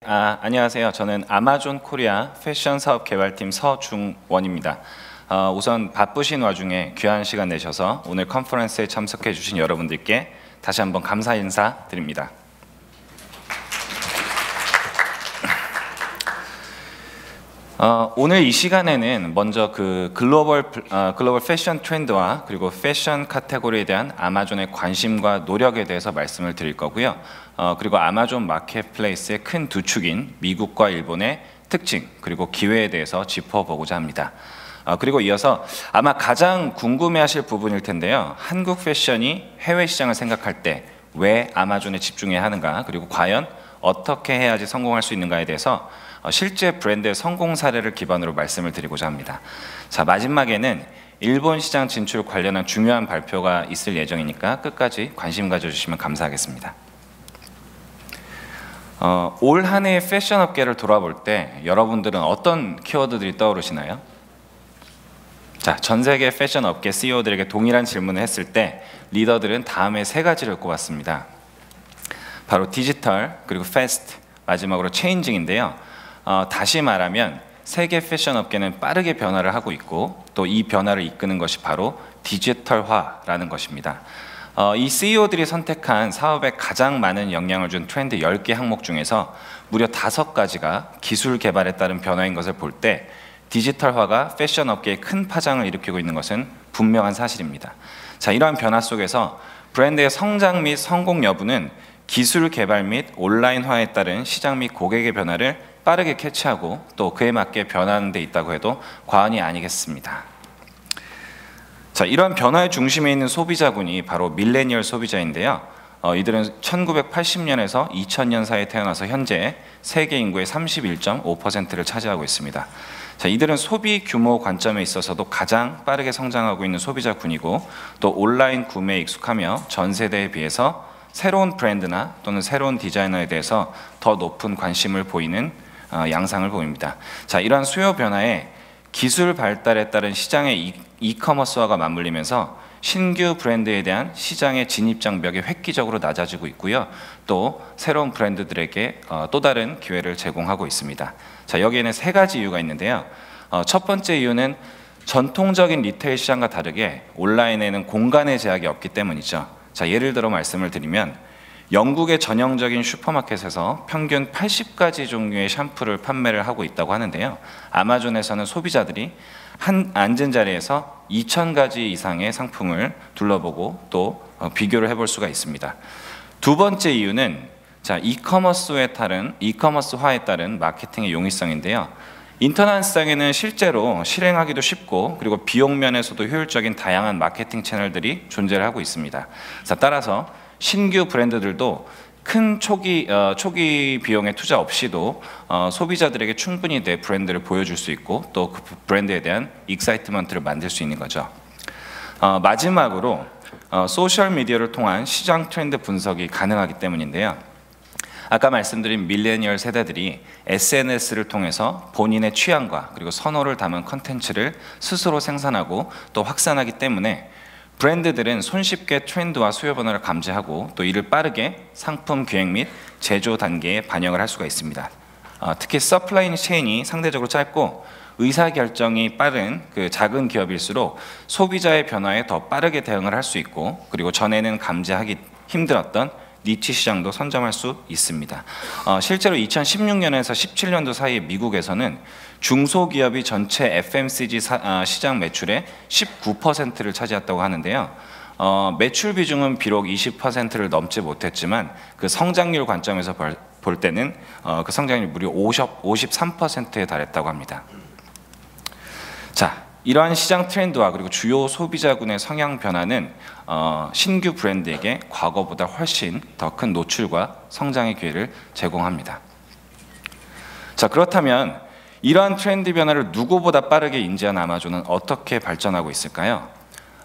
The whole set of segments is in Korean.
안녕하세요. 저는 아마존 코리아 패션 사업 개발팀 서중원입니다. 우선 바쁘신 와중에 귀한 시간 내셔서 오늘 컨퍼런스에 참석해 주신 여러분들께 다시 한번 감사 인사 드립니다. 오늘 이 시간에는 먼저 그 글로벌 패션 트렌드와 그리고 패션 카테고리에 대한 아마존의 관심과 노력에 대해서 말씀을 드릴 거고요. 그리고 아마존 마켓플레이스의 큰 두 축인 미국과 일본의 특징 그리고 기회에 대해서 짚어보고자 합니다. 그리고 이어서 아마 가장 궁금해하실 부분일 텐데요. 한국 패션이 해외 시장을 생각할 때 왜 아마존에 집중해야 하는가, 그리고 과연 어떻게 해야지 성공할 수 있는가에 대해서 실제 브랜드의 성공 사례를 기반으로 말씀을 드리고자 합니다. 자, 마지막에는 일본 시장 진출 관련한 중요한 발표가 있을 예정이니까 끝까지 관심 가져주시면 감사하겠습니다. 올 한 해의 패션 업계를 돌아볼 때 여러분들은 어떤 키워드들이 떠오르시나요? 자, 전 세계 패션 업계 CEO들에게 동일한 질문을 했을 때 리더들은 다음에 세 가지를 꼽았습니다. 바로 디지털, 그리고 패스트, 마지막으로 체인징인데요. 다시 말하면 세계 패션 업계는 빠르게 변화를 하고 있고 또 이 변화를 이끄는 것이 바로 디지털화라는 것입니다. 이 CEO들이 선택한 사업에 가장 많은 영향을 준 트렌드 10개 항목 중에서 무려 5가지가 기술 개발에 따른 변화인 것을 볼 때 디지털화가 패션 업계에 큰 파장을 일으키고 있는 것은 분명한 사실입니다. 자, 이러한 변화 속에서 브랜드의 성장 및 성공 여부는 기술 개발 및 온라인화에 따른 시장 및 고객의 변화를 빠르게 캐치하고 또 그에 맞게 변화하는 데 있다고 해도 과언이 아니겠습니다. 자, 이러한 변화의 중심에 있는 소비자군이 바로 밀레니얼 소비자인데요. 이들은 1980년에서 2000년 사이에 태어나서 현재 세계 인구의 31.5%를 차지하고 있습니다. 자, 이들은 소비 규모 관점에 있어서도 가장 빠르게 성장하고 있는 소비자군이고 또 온라인 구매에 익숙하며 전 세대에 비해서 새로운 브랜드나 또는 새로운 디자이너에 대해서 더 높은 관심을 보이는 양상을 보입니다. 자, 이러한 수요 변화에 기술 발달에 따른 시장의 이커머스화가 맞물리면서 신규 브랜드에 대한 시장의 진입 장벽이 획기적으로 낮아지고 있고요. 또 새로운 브랜드들에게 또 다른 기회를 제공하고 있습니다. 자, 여기에는 세 가지 이유가 있는데요. 첫 번째 이유는 전통적인 리테일 시장과 다르게 온라인에는 공간의 제약이 없기 때문이죠. 자, 예를 들어 말씀을 드리면 영국의 전형적인 슈퍼마켓에서 평균 80가지 종류의 샴푸를 판매를 하고 있다고 하는데요. 아마존에서는 소비자들이 한 앉은 자리에서 2000가지 이상의 상품을 둘러보고 또 비교를 해볼 수가 있습니다. 두 번째 이유는 이커머스화에 따른 마케팅의 용이성인데요. 인터넷상에는 실제로 실행하기도 쉽고 그리고 비용 면에서도 효율적인 다양한 마케팅 채널들이 존재를 하고 있습니다. 자, 따라서 신규 브랜드들도 큰 초기 비용의 투자 없이도 소비자들에게 충분히 내 브랜드를 보여줄 수 있고 또 그 브랜드에 대한 익사이트먼트를 만들 수 있는 거죠. 마지막으로 소셜 미디어를 통한 시장 트렌드 분석이 가능하기 때문인데요. 아까 말씀드린 밀레니얼 세대들이 SNS를 통해서 본인의 취향과 그리고 선호를 담은 컨텐츠를 스스로 생산하고 또 확산하기 때문에 브랜드들은 손쉽게 트렌드와 수요 변화를 감지하고 또 이를 빠르게 상품 기획 및 제조 단계에 반영을 할 수가 있습니다. 특히 서플라이 체인이 상대적으로 짧고 의사결정이 빠른 그 작은 기업일수록 소비자의 변화에 더 빠르게 대응을 할 수 있고 그리고 전에는 감지하기 힘들었던 니치 시장도 선점할 수 있습니다. 실제로 2016년에서 17년도 사이에 미국에서는 중소기업이 전체 FMCG 시장 매출의 19%를 차지했다고 하는데요. 매출 비중은 비록 20%를 넘지 못했지만 그 성장률 관점에서 볼 때는 그 성장률이 무려 53%에 달했다고 합니다. 자, 이러한 시장 트렌드와 그리고 주요 소비자군의 성향 변화는 신규 브랜드에게 과거보다 훨씬 더 큰 노출과 성장의 기회를 제공합니다. 자, 그렇다면 이러한 트렌드 변화를 누구보다 빠르게 인지한 아마존은 어떻게 발전하고 있을까요?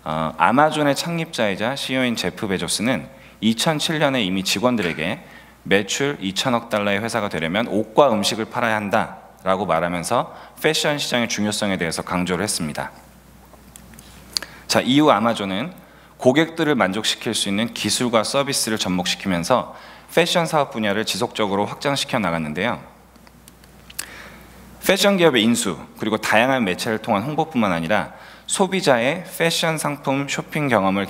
아마존의 창립자이자 CEO인 제프 베조스는 2007년에 이미 직원들에게 매출 2천억 달러의 회사가 되려면 옷과 음식을 팔아야 한다 라고 말하면서 패션 시장의 중요성에 대해서 강조를 했습니다. 자, 이후 아마존은 고객들을 만족시킬 수 있는 기술과 서비스를 접목시키면서 패션 사업 분야를 지속적으로 확장시켜 나갔는데요. 패션 기업의 인수 그리고 다양한 매체를 통한 홍보뿐만 아니라 소비자의 패션 상품 쇼핑 경험을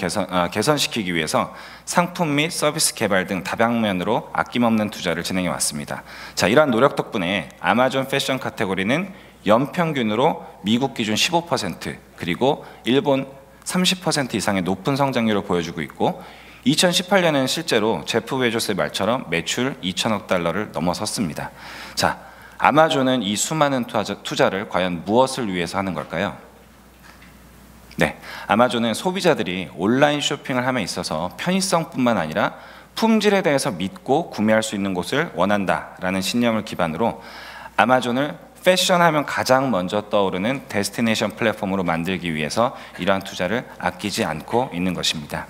개선시키기 위해서 상품 및 서비스 개발 등 다방면으로 아낌없는 투자를 진행해 왔습니다. 자, 이러한 노력 덕분에 아마존 패션 카테고리는 연평균으로 미국 기준 15% 그리고 일본 30% 이상의 높은 성장률을 보여주고 있고 2018년에는 실제로 제프 베조스의 말처럼 매출 2천억 달러를 넘어섰습니다. 자, 아마존은 이 수많은 투자를 과연 무엇을 위해서 하는 걸까요? 네, 아마존은 소비자들이 온라인 쇼핑을 함에 있어서 편의성뿐만 아니라 품질에 대해서 믿고 구매할 수 있는 곳을 원한다라는 신념을 기반으로 아마존을 패션하면 가장 먼저 떠오르는 데스티네이션 플랫폼으로 만들기 위해서 이러한 투자를 아끼지 않고 있는 것입니다.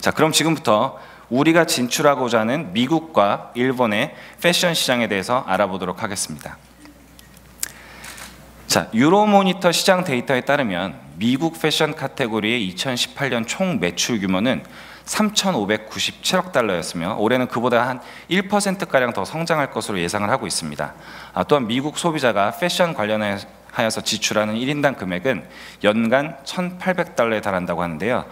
자, 그럼 지금부터 우리가 진출하고자 하는 미국과 일본의 패션 시장에 대해서 알아보도록 하겠습니다. 자, 유로모니터 시장 데이터에 따르면 미국 패션 카테고리의 2018년 총 매출 규모는 3,597억 달러였으며 올해는 그보다 한 1%가량 더 성장할 것으로 예상을 하고 있습니다. 또한 미국 소비자가 패션 관련하여서 지출하는 1인당 금액은 연간 1,800달러에 달한다고 하는데요.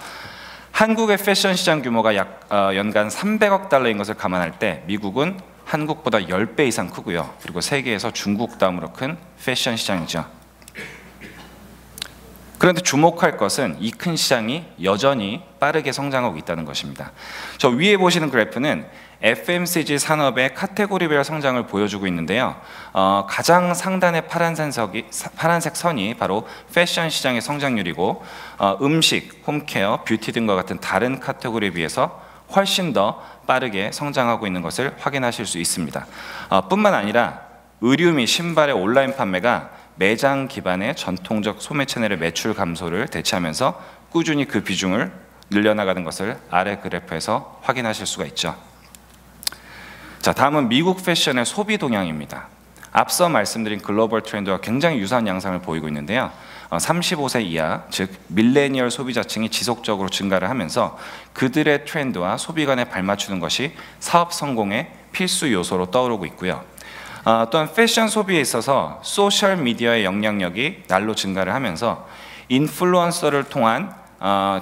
한국의 패션 시장 규모가 약 연간 300억 달러인 것을 감안할 때 미국은 한국보다 10배 이상 크고요. 그리고 세계에서 중국 다음으로 큰 패션 시장이죠. 그런데 주목할 것은 이 큰 시장이 여전히 빠르게 성장하고 있다는 것입니다. 저 위에 보시는 그래프는 FMCG 산업의 카테고리별 성장을 보여주고 있는데요. 가장 상단의 파란색 선이 바로 패션 시장의 성장률이고 음식, 홈케어, 뷰티 등과 같은 다른 카테고리에 비해서 훨씬 더 빠르게 성장하고 있는 것을 확인하실 수 있습니다. 뿐만 아니라 의류 및 신발의 온라인 판매가 매장 기반의 전통적 소매 채널의 매출 감소를 대체하면서 꾸준히 그 비중을 늘려나가는 것을 아래 그래프에서 확인하실 수가 있죠. 자, 다음은 미국 패션의 소비 동향입니다. 앞서 말씀드린 글로벌 트렌드와 굉장히 유사한 양상을 보이고 있는데요. 35세 이하, 즉 밀레니얼 소비자층이 지속적으로 증가를 하면서 그들의 트렌드와 소비관에 발맞추는 것이 사업 성공의 필수 요소로 떠오르고 있고요. 또한 패션 소비에 있어서 소셜 미디어의 영향력이 날로 증가를 하면서 인플루언서를 통한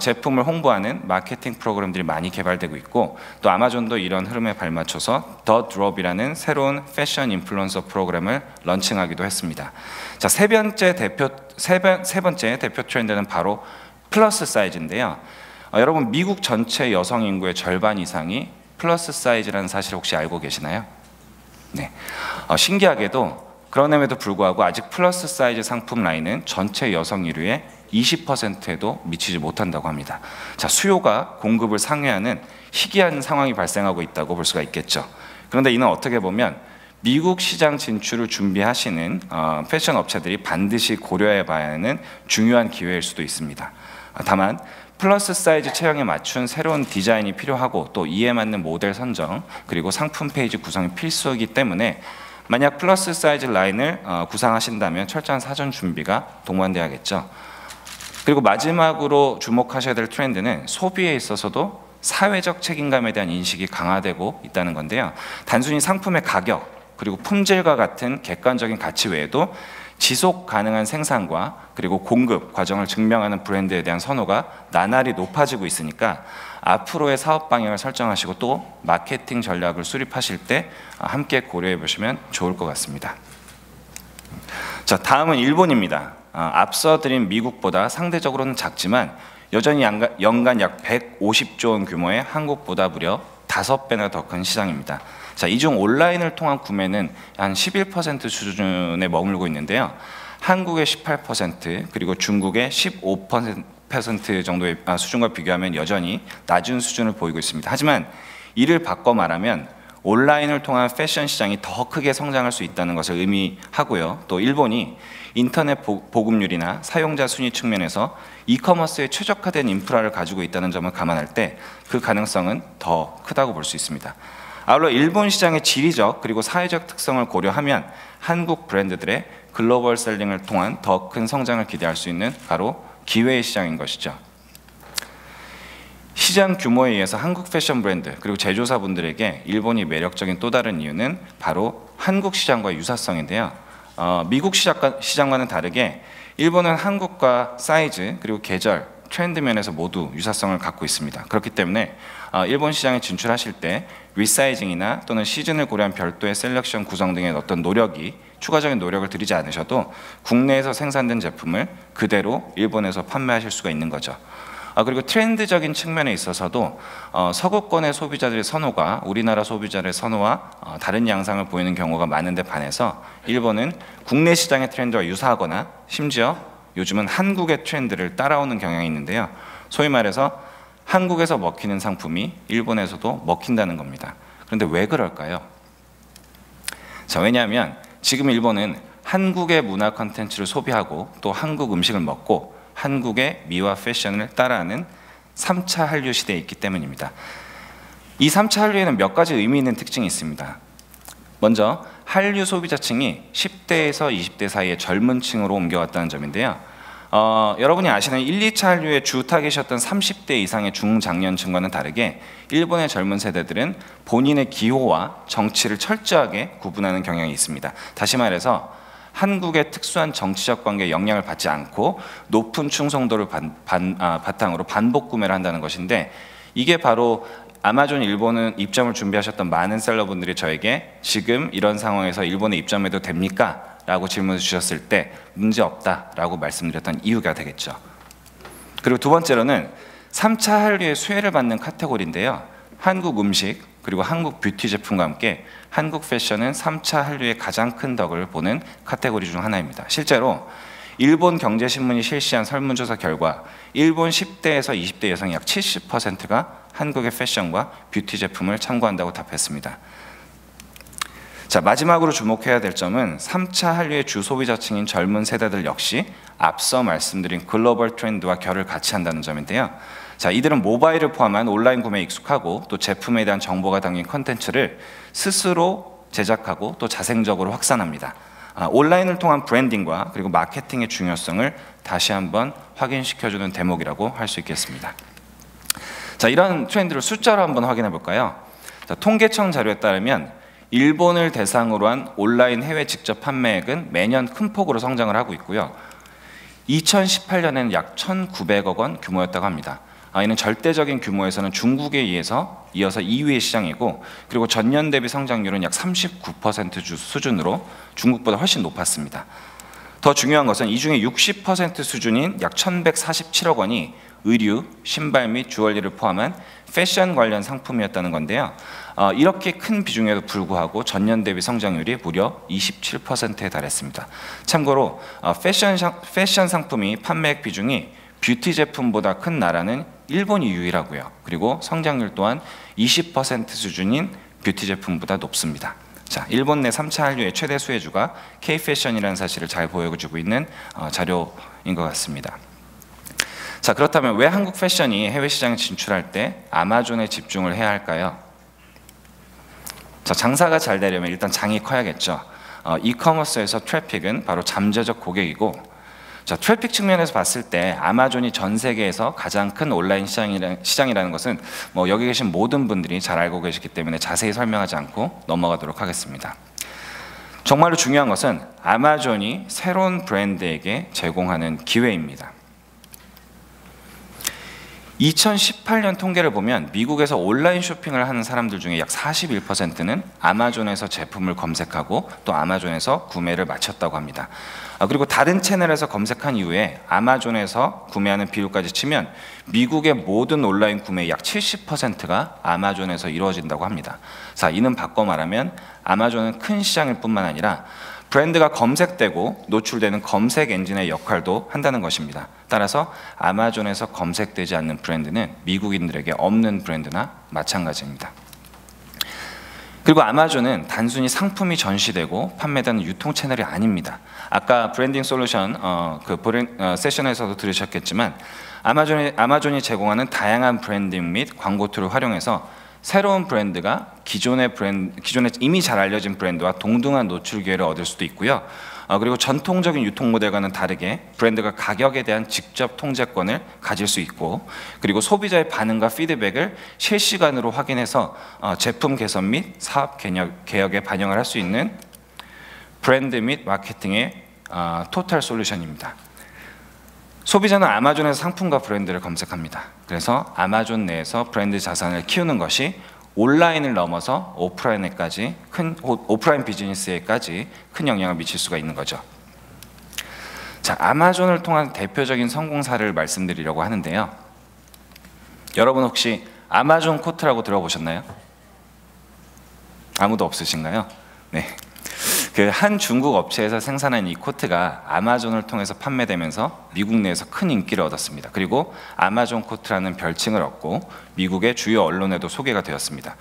제품을 홍보하는 마케팅 프로그램들이 많이 개발되고 있고 또 아마존도 이런 흐름에 발맞춰서 더 드롭이라는 새로운 패션 인플루언서 프로그램을 런칭하기도 했습니다. 자, 세 번째 대표 트렌드는 바로 플러스 사이즈인데요. 여러분 미국 전체 여성 인구의 절반 이상이 플러스 사이즈라는 사실 혹시 알고 계시나요? 네, 신기하게도 그럼에도 불구하고 아직 플러스 사이즈 상품 라인은 전체 여성 인류의 20%에도 미치지 못한다고 합니다. 자, 수요가 공급을 상회하는 희귀한 상황이 발생하고 있다고 볼 수가 있겠죠. 그런데 이는 어떻게 보면 미국 시장 진출을 준비하시는 패션 업체들이 반드시 고려해 봐야 하는 중요한 기회일 수도 있습니다. 다만 플러스 사이즈 체형에 맞춘 새로운 디자인이 필요하고 또 이에 맞는 모델 선정 그리고 상품 페이지 구성이 필수이기 때문에 만약 플러스 사이즈 라인을 구상하신다면 철저한 사전 준비가 동반돼야겠죠. 그리고 마지막으로 주목하셔야 될 트렌드는 소비에 있어서도 사회적 책임감에 대한 인식이 강화되고 있다는 건데요. 단순히 상품의 가격 그리고 품질과 같은 객관적인 가치 외에도 지속 가능한 생산과 그리고 공급 과정을 증명하는 브랜드에 대한 선호가 나날이 높아지고 있으니까 앞으로의 사업 방향을 설정하시고 또 마케팅 전략을 수립하실 때 함께 고려해 보시면 좋을 것 같습니다. 자, 다음은 일본입니다. 앞서 드린 미국보다 상대적으로는 작지만 여전히 연간 약 150조 원 규모의 한국보다 무려 5배나 더 큰 시장입니다. 자, 이 중 온라인을 통한 구매는 한 11% 수준에 머물고 있는데요. 한국의 18% 그리고 중국의 15% 정도의 수준과 비교하면 여전히 낮은 수준을 보이고 있습니다. 하지만 이를 바꿔 말하면 온라인을 통한 패션 시장이 더 크게 성장할 수 있다는 것을 의미하고요. 또 일본이 인터넷 보급률이나 사용자 순위 측면에서 이커머스에 최적화된 인프라를 가지고 있다는 점을 감안할 때 그 가능성은 더 크다고 볼 수 있습니다. 아울러 일본 시장의 지리적 그리고 사회적 특성을 고려하면 한국 브랜드들의 글로벌 셀링을 통한 더 큰 성장을 기대할 수 있는 바로 기회의 시장인 것이죠. 시장 규모에 의해서 한국 패션 브랜드 그리고 제조사분들에게 일본이 매력적인 또 다른 이유는 바로 한국 시장과의 유사성인데요. 미국 시장과는 다르게 일본은 한국과 사이즈 그리고 계절, 트렌드 면에서 모두 유사성을 갖고 있습니다. 그렇기 때문에 일본 시장에 진출하실 때 리사이징이나 또는 시즌을 고려한 별도의 셀렉션 구성 등의 어떤 추가적인 노력을 들이지 않으셔도 국내에서 생산된 제품을 그대로 일본에서 판매하실 수가 있는 거죠. 그리고 트렌드적인 측면에 있어서도 서구권의 소비자들의 선호가 우리나라 소비자들의 선호와 다른 양상을 보이는 경우가 많은데 반해서 일본은 국내 시장의 트렌드와 유사하거나 심지어 요즘은 한국의 트렌드를 따라오는 경향이 있는데요. 소위 말해서 한국에서 먹히는 상품이 일본에서도 먹힌다는 겁니다. 그런데 왜 그럴까요? 자, 왜냐하면 지금 일본은 한국의 문화 콘텐츠를 소비하고 또 한국 음식을 먹고 한국의 미와 패션을 따라하는 3차 한류 시대에 있기 때문입니다. 이 3차 한류에는 몇 가지 의미 있는 특징이 있습니다. 먼저 한류 소비자층이 10대에서 20대 사이의 젊은 층으로 옮겨왔다는 점인데요. 여러분이 아시는 1, 2차 한류의 주 타깃이었던 30대 이상의 중장년층과는 다르게 일본의 젊은 세대들은 본인의 기호와 정치를 철저하게 구분하는 경향이 있습니다. 다시 말해서 한국의 특수한 정치적 관계에 영향을 받지 않고 높은 충성도를 바탕으로 반복 구매를 한다는 것인데, 이게 바로 아마존 일본은 입점을 준비하셨던 많은 셀러분들이 저에게 지금 이런 상황에서 일본에 입점해도 됩니까? 라고 질문을 주셨을 때 문제없다라고 말씀드렸던 이유가 되겠죠. 그리고 두 번째로는 3차 한류의 수혜를 받는 카테고리인데요. 한국 음식 그리고 한국 뷰티 제품과 함께 한국 패션은 3차 한류의 가장 큰 덕을 보는 카테고리 중 하나입니다. 실제로 일본 경제신문이 실시한 설문조사 결과 일본 10대에서 20대 여성의 약 70%가 한국의 패션과 뷰티 제품을 참고한다고 답했습니다. 자, 마지막으로 주목해야 될 점은 3차 한류의 주 소비자층인 젊은 세대들 역시 앞서 말씀드린 글로벌 트렌드와 결을 같이 한다는 점인데요. 자, 이들은 모바일을 포함한 온라인 구매에 익숙하고 또 제품에 대한 정보가 담긴 컨텐츠를 스스로 제작하고 또 자생적으로 확산합니다. 온라인을 통한 브랜딩과 그리고 마케팅의 중요성을 다시 한번 확인시켜주는 대목이라고 할 수 있겠습니다. 자, 이런 트렌드를 숫자로 한번 확인해 볼까요? 자, 통계청 자료에 따르면 일본을 대상으로 한 온라인 해외 직접 판매액은 매년 큰 폭으로 성장을 하고 있고요. 2018년에는 약 1,900억 원 규모였다고 합니다. 이는 절대적인 규모에서는 중국에 이어서 2위의 시장이고, 그리고 전년 대비 성장률은 약 39% 수준으로 중국보다 훨씬 높았습니다. 더 중요한 것은 이 중에 60% 수준인 약 1,147억 원이 의류, 신발 및 주얼리를 포함한 패션 관련 상품이었다는 건데요. 이렇게 큰 비중에도 불구하고 전년 대비 성장률이 무려 27%에 달했습니다. 참고로 패션 상품이 판매액 비중이 뷰티 제품보다 큰 나라는 일본이 유일하고요. 그리고 성장률 또한 20% 수준인 뷰티 제품보다 높습니다. 자, 일본 내 3차 한류의 최대 수혜주가 K-패션이라는 사실을 잘 보여주고 있는 자료인 것 같습니다. 자, 그렇다면 왜 한국 패션이 해외 시장에 진출할 때 아마존에 집중을 해야 할까요? 자, 장사가 잘 되려면 일단 장이 커야겠죠. 이커머스에서 트래픽은 바로 잠재적 고객이고, 자, 트래픽 측면에서 봤을 때 아마존이 전 세계에서 가장 큰 온라인 시장이라는 것은 여기 계신 모든 분들이 잘 알고 계시기 때문에 자세히 설명하지 않고 넘어가도록 하겠습니다. 정말로 중요한 것은 아마존이 새로운 브랜드에게 제공하는 기회입니다. 2018년 통계를 보면 미국에서 온라인 쇼핑을 하는 사람들 중에 약 41%는 아마존에서 제품을 검색하고 또 아마존에서 구매를 마쳤다고 합니다. 그리고 다른 채널에서 검색한 이후에 아마존에서 구매하는 비율까지 치면 미국의 모든 온라인 구매의 약 70%가 아마존에서 이루어진다고 합니다. 자, 이는 바꿔 말하면 아마존은 큰 시장일 뿐만 아니라 브랜드가 검색되고 노출되는 검색 엔진의 역할도 한다는 것입니다. 따라서 아마존에서 검색되지 않는 브랜드는 미국인들에게 없는 브랜드나 마찬가지입니다. 그리고 아마존은 단순히 상품이 전시되고 판매되는 유통 채널이 아닙니다. 아까 브랜딩 솔루션 세션에서도 들으셨겠지만 아마존이 제공하는 다양한 브랜딩 및 광고 툴을 활용해서 새로운 브랜드가 기존에 이미 잘 알려진 브랜드와 동등한 노출 기회를 얻을 수도 있고요. 그리고 전통적인 유통 모델과는 다르게 브랜드가 가격에 대한 직접 통제권을 가질 수 있고, 그리고 소비자의 반응과 피드백을 실시간으로 확인해서 제품 개선 및 사업 개혁에 반영을 할 수 있는 브랜드 및 마케팅의 토탈 솔루션입니다. 소비자는 아마존에서 상품과 브랜드를 검색합니다. 그래서 아마존 내에서 브랜드 자산을 키우는 것이 온라인을 넘어서 오프라인 비즈니스에까지 큰 영향을 미칠 수가 있는 거죠. 자, 아마존을 통한 대표적인 성공 사례를 말씀드리려고 하는데요. 여러분 혹시 아마존 코트라고 들어보셨나요? 아무도 없으신가요? 네. 그 한 중국 업체에서 생산한 이 코트가 아마존을 통해서 판매되면서 미국 내에서 큰 인기를 얻었습니다. 그리고 아마존 코트라는 별칭을 얻고 미국의 주요 언론에도 소개가 되었습니다.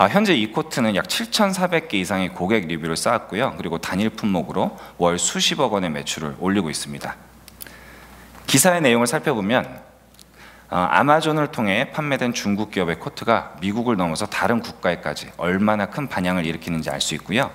현재 이 코트는 약 7,400개 이상의 고객 리뷰를 쌓았고요. 그리고 단일 품목으로 월 수십억 원의 매출을 올리고 있습니다. 기사의 내용을 살펴보면 아마존을 통해 판매된 중국 기업의 코트가 미국을 넘어서 다른 국가에까지 얼마나 큰 반향을 일으키는지 알 수 있고요.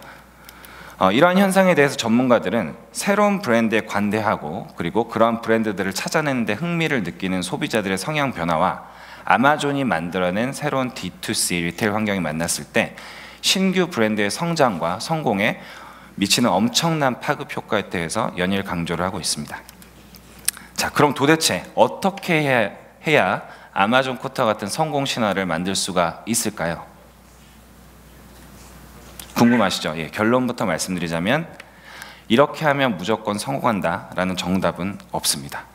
이러한 현상에 대해서 전문가들은 새로운 브랜드에 관대하고 그리고 그러한 브랜드들을 찾아내는 데 흥미를 느끼는 소비자들의 성향 변화와 아마존이 만들어낸 새로운 D2C 리테일 환경이 만났을 때 신규 브랜드의 성장과 성공에 미치는 엄청난 파급 효과에 대해서 연일 강조를 하고 있습니다. 자, 그럼 도대체 어떻게 해야 아마존 코트와 같은 성공 신화를 만들 수가 있을까요? 궁금하시죠? 예, 결론부터 말씀드리자면 이렇게 하면 무조건 성공한다라는 정답은 없습니다.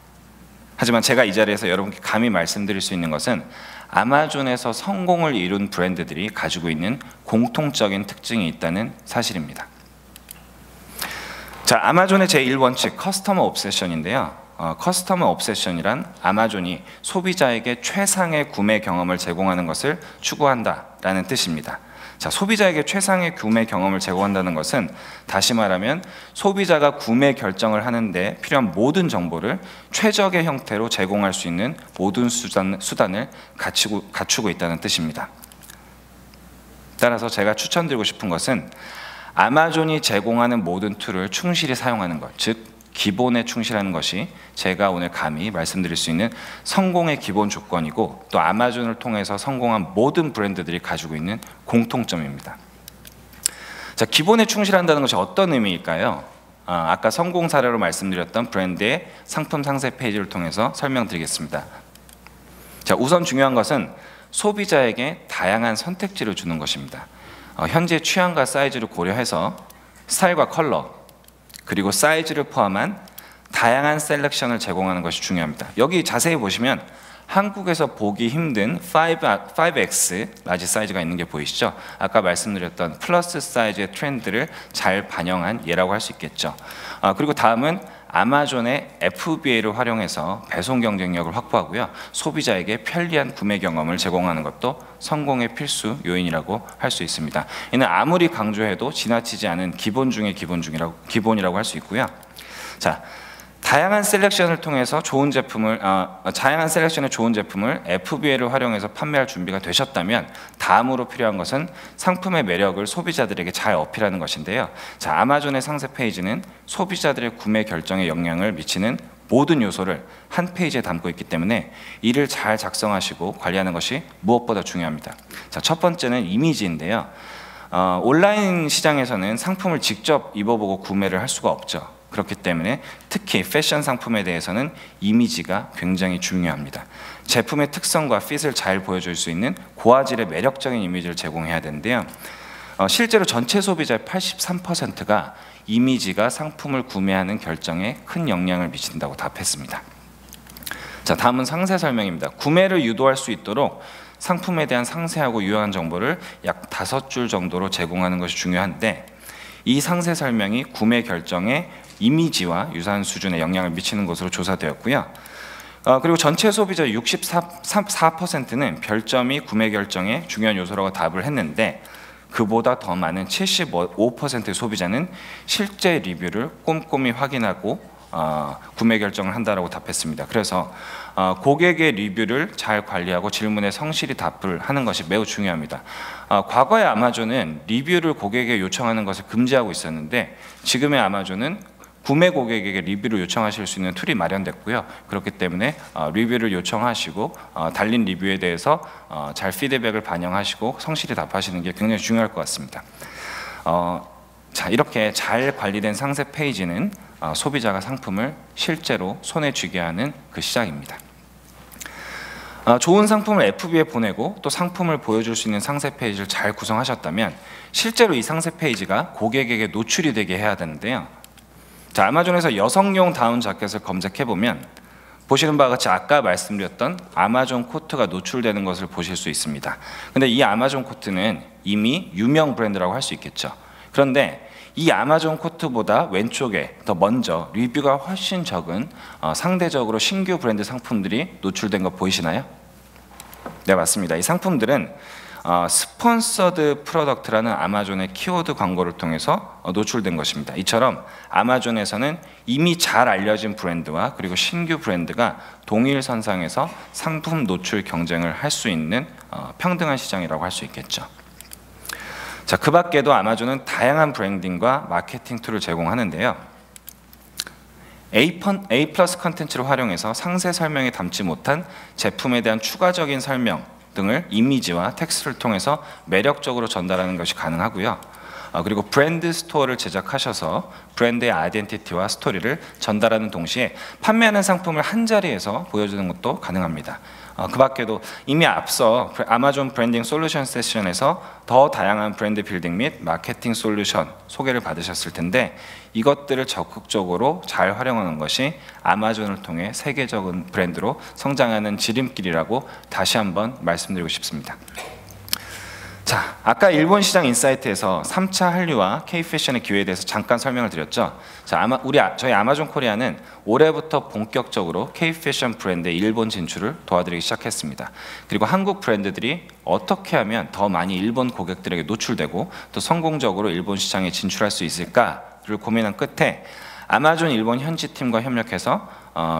하지만 제가 이 자리에서 여러분께 감히 말씀드릴 수 있는 것은 아마존에서 성공을 이룬 브랜드들이 가지고 있는 공통적인 특징이 있다는 사실입니다. 자, 아마존의 제1원칙 커스터머 옵세션인데요. 커스터머 옵세션이란 아마존이 소비자에게 최상의 구매 경험을 제공하는 것을 추구한다라는 뜻입니다. 자, 소비자에게 최상의 구매 경험을 제공한다는 것은 다시 말하면 소비자가 구매 결정을 하는데 필요한 모든 정보를 최적의 형태로 제공할 수 있는 모든 수단을 갖추고 있다는 뜻입니다. 따라서 제가 추천드리고 싶은 것은 아마존이 제공하는 모든 툴을 충실히 사용하는 것, 즉 기본에 충실하는 것이 제가 오늘 감히 말씀드릴 수 있는 성공의 기본 조건이고 또 아마존을 통해서 성공한 모든 브랜드들이 가지고 있는 공통점입니다. 자, 기본에 충실한다는 것이 어떤 의미일까요? 아까 성공 사례로 말씀드렸던 브랜드의 상품 상세 페이지를 통해서 설명드리겠습니다. 자, 우선 중요한 것은 소비자에게 다양한 선택지를 주는 것입니다. 현재 취향과 사이즈를 고려해서 스타일과 컬러 그리고 사이즈를 포함한 다양한 셀렉션을 제공하는 것이 중요합니다. 여기 자세히 보시면 한국에서 보기 힘든 5X 라지 사이즈가 있는 게 보이시죠? 아까 말씀드렸던 플러스 사이즈의 트렌드를 잘 반영한 예라고 할 수 있겠죠. 그리고 다음은 아마존의 FBA를 활용해서 배송 경쟁력을 확보하고요. 소비자에게 편리한 구매 경험을 제공하는 것도 성공의 필수 요인이라고 할 수 있습니다. 이는 아무리 강조해도 지나치지 않은 기본 중의 기본이라고 할 수 있고요. 자, 다양한 셀렉션의 좋은 제품을 FBA를 활용해서 판매할 준비가 되셨다면 다음으로 필요한 것은 상품의 매력을 소비자들에게 잘 어필하는 것인데요. 자, 아마존의 상세 페이지는 소비자들의 구매 결정에 영향을 미치는 모든 요소를 한 페이지에 담고 있기 때문에 이를 잘 작성하시고 관리하는 것이 무엇보다 중요합니다. 자, 첫 번째는 이미지인데요. 온라인 시장에서는 상품을 직접 입어보고 구매를 할 수가 없죠. 그렇기 때문에 특히 패션 상품에 대해서는 이미지가 굉장히 중요합니다. 제품의 특성과 핏을 잘 보여줄 수 있는 고화질의 매력적인 이미지를 제공해야 되는데요. 실제로 전체 소비자의 83%가 이미지가 상품을 구매하는 결정에 큰 영향을 미친다고 답했습니다. 자, 다음은 상세 설명입니다. 구매를 유도할 수 있도록 상품에 대한 상세하고 유용한 정보를 약 5줄 정도로 제공하는 것이 중요한데 이 상세 설명이 구매 결정에 이미지와 유사한 수준의 영향을 미치는 것으로 조사되었고요. 그리고 전체 소비자 64%는 별점이 구매 결정의 중요한 요소라고 답을 했는데 그보다 더 많은 75%의 소비자는 실제 리뷰를 꼼꼼히 확인하고 구매 결정을 한다라고 답했습니다. 그래서 고객의 리뷰를 잘 관리하고 질문에 성실히 답을 하는 것이 매우 중요합니다. 과거에 아마존은 리뷰를 고객에게 요청하는 것을 금지하고 있었는데 지금의 아마존은 구매 고객에게 리뷰를 요청하실 수 있는 툴이 마련됐고요. 그렇기 때문에 리뷰를 요청하시고 달린 리뷰에 대해서 잘 피드백을 반영하시고 성실히 답하시는 게 굉장히 중요할 것 같습니다. 자, 이렇게 잘 관리된 상세 페이지는 소비자가 상품을 실제로 손에 쥐게 하는 그 시작입니다. 좋은 상품을 FB에 보내고 또 상품을 보여줄 수 있는 상세 페이지를 잘 구성하셨다면 실제로 이 상세 페이지가 고객에게 노출이 되게 해야 되는데요. 자, 아마존에서 여성용 다운 자켓을 검색해보면 보시는 바와 같이 아까 말씀드렸던 아마존 코트가 노출되는 것을 보실 수 있습니다. 근데 이 아마존 코트는 이미 유명 브랜드라고 할 수 있겠죠. 그런데 이 아마존 코트보다 왼쪽에 더 먼저 리뷰가 훨씬 적은 상대적으로 신규 브랜드 상품들이 노출된 거 보이시나요? 네, 맞습니다. 이 상품들은 스폰서드 프로덕트라는 아마존의 키워드 광고를 통해서 노출된 것입니다. 이처럼 아마존에서는 이미 잘 알려진 브랜드와 그리고 신규 브랜드가 동일 선상에서 상품 노출 경쟁을 할 수 있는 평등한 시장이라고 할 수 있겠죠. 자, 그 밖에도 아마존은 다양한 브랜딩과 마케팅 툴을 제공하는데요. A+ 컨텐츠를 활용해서 상세 설명에 담지 못한 제품에 대한 추가적인 설명 등을 이미지와 텍스트를 통해서 매력적으로 전달하는 것이 가능하고요. 그리고 브랜드 스토어를 제작하셔서 브랜드의 아이덴티티와 스토리를 전달하는 동시에 판매하는 상품을 한 자리에서 보여주는 것도 가능합니다. 그 밖에도 이미 앞서 아마존 브랜딩 솔루션 세션에서 더 다양한 브랜드 빌딩 및 마케팅 솔루션 소개를 받으셨을 텐데 이것들을 적극적으로 잘 활용하는 것이 아마존을 통해 세계적인 브랜드로 성장하는 지름길이라고 다시 한번 말씀드리고 싶습니다. 자, 아까 일본 시장 인사이트에서 3차 한류와 K-패션의 기회에 대해서 잠깐 설명을 드렸죠. 자, 저희 아마존 코리아는 올해부터 본격적으로 K-패션 브랜드의 일본 진출을 도와드리기 시작했습니다. 그리고 한국 브랜드들이 어떻게 하면 더 많이 일본 고객들에게 노출되고 또 성공적으로 일본 시장에 진출할 수 있을까를 고민한 끝에 아마존 일본 현지팀과 협력해서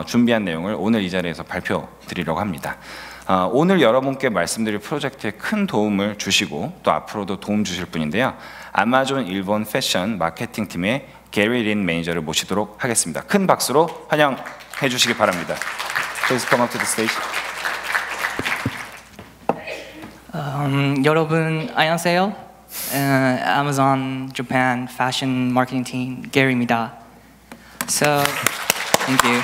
준비한 내용을 오늘 이 자리에서 발표드리려고 합니다. 오늘 여러분께 말씀드릴 프로젝트에 큰 도움을 주시고 또 앞으로도 도움 주실 분인데요. 아마존 일본 패션 마케팅 팀의 게리 린 매니저를 모시도록 하겠습니다. 큰 박수로 환영해 주시기 바랍니다. Please come up to the stage. 여러분 안녕하세요. Amazon Japan Fashion Marketing Team Gary입니다. So, thank you.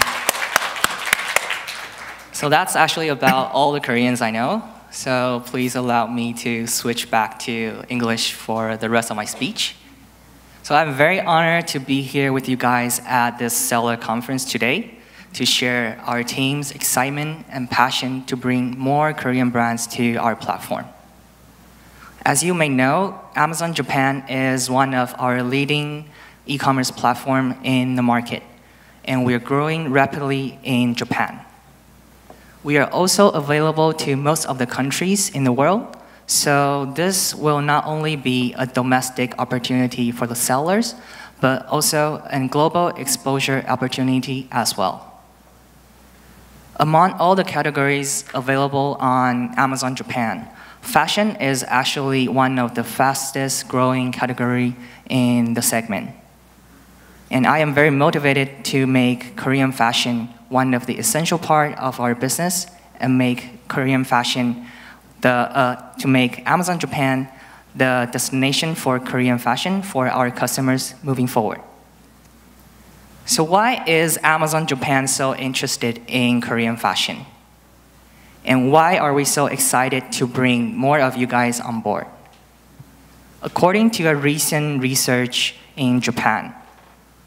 So that's actually about all the Koreans I know. So please allow me to switch back to English for the rest of my speech. So I'm very honored to be here with you guys at this seller conference today to share our team's excitement and passion to bring more Korean brands to our platform. As you may know, Amazon Japan is one of our leading e-commerce platform in the market, and we are growing rapidly in Japan. We are also available to most of the countries in the world, so this will not only be a domestic opportunity for the sellers, but also a global exposure opportunity as well. Among all the categories available on Amazon Japan, fashion is actually one of the fastest growing category in the segment. And I am very motivated to make Korean fashion one of the essential part of our business and make Korean fashion to make Amazon Japan the destination for Korean fashion for our customers moving forward. So why is Amazon Japan so interested in Korean fashion? And why are we so excited to bring more of you guys on board? According to a recent research in Japan,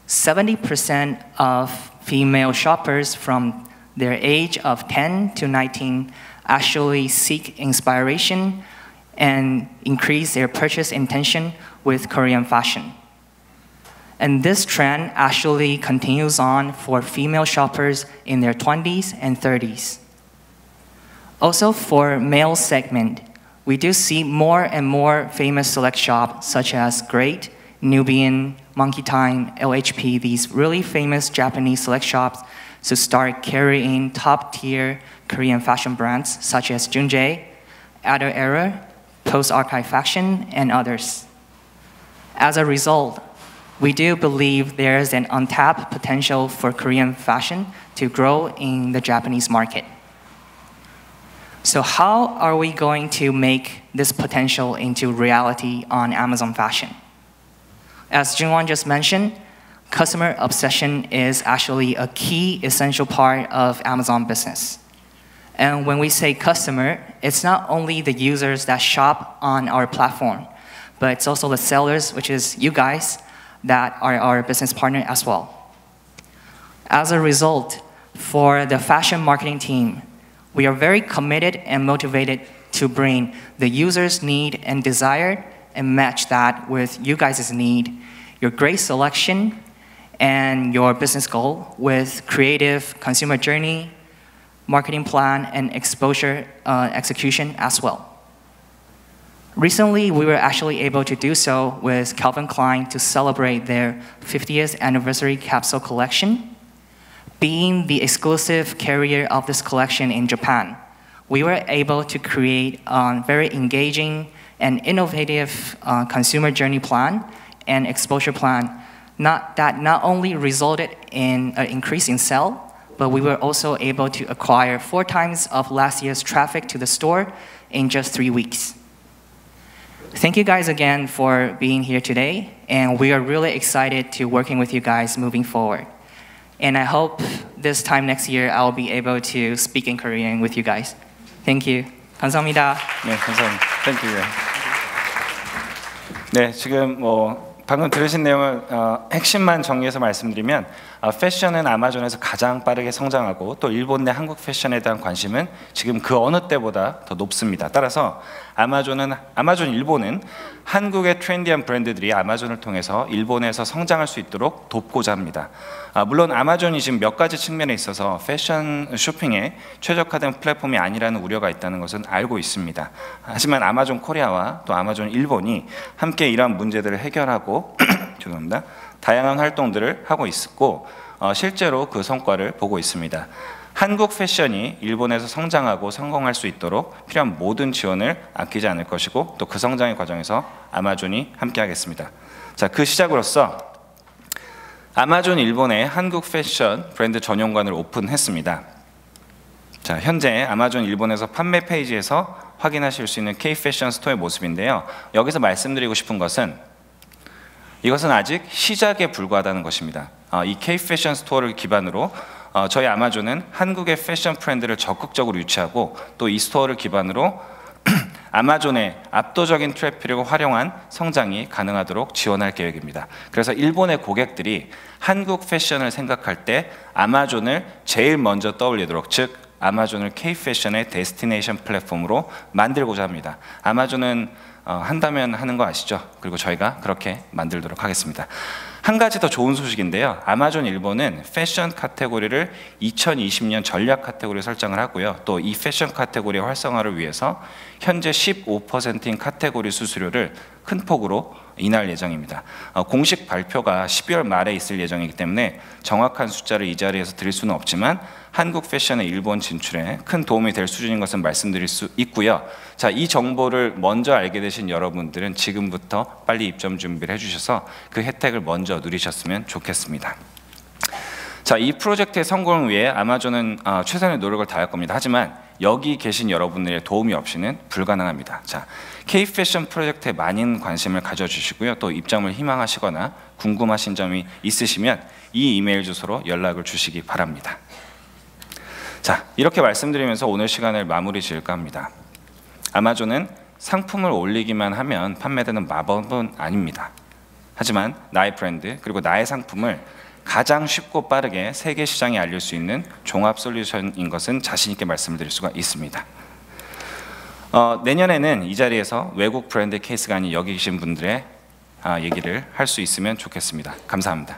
70% of female shoppers from their age of 10 to 19 actually seek inspiration and increase their purchase intention with Korean fashion. And this trend actually continues on for female shoppers in their 20s and 30s. Also for male segment, we do see more and more famous select shops such as Great, Nubian, Monkey Time, LHP, these really famous Japanese select shops to start carrying top-tier Korean fashion brands such as Junjae, Adder Era, Post-Archive Fashion, and others. As a result, we do believe there is an untapped potential for Korean fashion to grow in the Japanese market. So how are we going to make this potential into reality on Amazon Fashion? As Jungwon just mentioned, customer obsession is actually a key essential part of Amazon business. And when we say customer, it's not only the users that shop on our platform, but it's also the sellers, which is you guys, that are our business partner as well. As a result, for the fashion marketing team, we are very committed and motivated to bring the user's need and desire and match that with you guys' need, your great selection, and your business goal with creative consumer journey, marketing plan, and exposure execution as well. Recently, we were actually able to do so with Calvin Klein to celebrate their 50th anniversary capsule collection. Being the exclusive carrier of this collection in Japan, we were able to create a very engaging and innovative consumer journey plan and exposure plan that not only resulted in an increase in sale, but we were also able to acquire 4 times of last year's traffic to the store in just 3 weeks. Thank you guys again for being here today, and we are really excited to working with you guys moving forward. And I hope this time next year I'll be able to speak in Korean with you guys. Thank you. 감사합니다. 네, 감사합니다. Thank you. 네, 지금 방금 들으신 내용을 핵심만 정리해서 말씀드리면 패션은 아마존에서 가장 빠르게 성장하고 또 일본 내 한국 패션에 대한 관심은 지금 그 어느 때보다 더 높습니다. 따라서 아마존 일본은 한국의 트렌디한 브랜드들이 아마존을 통해서 일본에서 성장할 수 있도록 돕고자 합니다. 물론 아마존이 지금 몇 가지 측면에 있어서 패션 쇼핑에 최적화된 플랫폼이 아니라는 우려가 있다는 것은 알고 있습니다. 하지만 아마존 코리아와 또 아마존 일본이 함께 이러한 문제들을 해결하고 죄송합니다. 다양한 활동들을 하고 있고 실제로 그 성과를 보고 있습니다. 한국 패션이 일본에서 성장하고 성공할 수 있도록 필요한 모든 지원을 아끼지 않을 것이고 또 그 성장의 과정에서 아마존이 함께하겠습니다. 자, 그 시작으로서 아마존 일본의 한국 패션 브랜드 전용관을 오픈했습니다. 자, 현재 아마존 일본에서 판매 페이지에서 확인하실 수 있는 K-패션 스토어의 모습인데요. 여기서 말씀드리고 싶은 것은 이것은 아직 시작에 불과하다는 것입니다. 이 K-패션 스토어를 기반으로 저희 아마존은 한국의 패션 트렌드를 적극적으로 유치하고 또 이 스토어를 기반으로 아마존의 압도적인 트래픽을 활용한 성장이 가능하도록 지원할 계획입니다. 그래서 일본의 고객들이 한국 패션을 생각할 때 아마존을 제일 먼저 떠올리도록, 즉 아마존을 K-패션의 데스티네이션 플랫폼으로 만들고자 합니다. 아마존은 한다면 하는 거 아시죠? 그리고 저희가 그렇게 만들도록 하겠습니다. 한 가지 더 좋은 소식인데요. 아마존 일본은 패션 카테고리를 2020년 전략 카테고리에 설정을 하고요. 또 이 패션 카테고리의 활성화를 위해서 현재 15%인 카테고리 수수료를 큰 폭으로 인하할 예정입니다. 공식 발표가 12월 말에 있을 예정이기 때문에 정확한 숫자를 이 자리에서 드릴 수는 없지만 한국 패션의 일본 진출에 큰 도움이 될 수준인 것은 말씀드릴 수 있고요. 자, 이 정보를 먼저 알게 되신 여러분들은 지금부터 빨리 입점 준비를 해주셔서 그 혜택을 먼저 누리셨으면 좋겠습니다. 자, 이 프로젝트의 성공을 위해 아마존은 최선의 노력을 다할 겁니다. 하지만 여기 계신 여러분들의 도움이 없이는 불가능합니다. 자, K-패션 프로젝트에 많은 관심을 가져주시고요. 또 입점을 희망하시거나 궁금하신 점이 있으시면 이 이메일 주소로 연락을 주시기 바랍니다. 자, 이렇게 말씀드리면서 오늘 시간을 마무리 지을까 합니다. 아마존은 상품을 올리기만 하면 판매되는 마법은 아닙니다. 하지만 나의 브랜드 그리고 나의 상품을 가장 쉽고 빠르게 세계 시장에 알릴 수 있는 종합 솔루션인 것은 자신 있게 말씀드릴 수가 있습니다. 내년에는 이 자리에서 외국 브랜드 케이스가 아닌 여기 계신 분들의 얘기를 할 수 있으면 좋겠습니다. 감사합니다.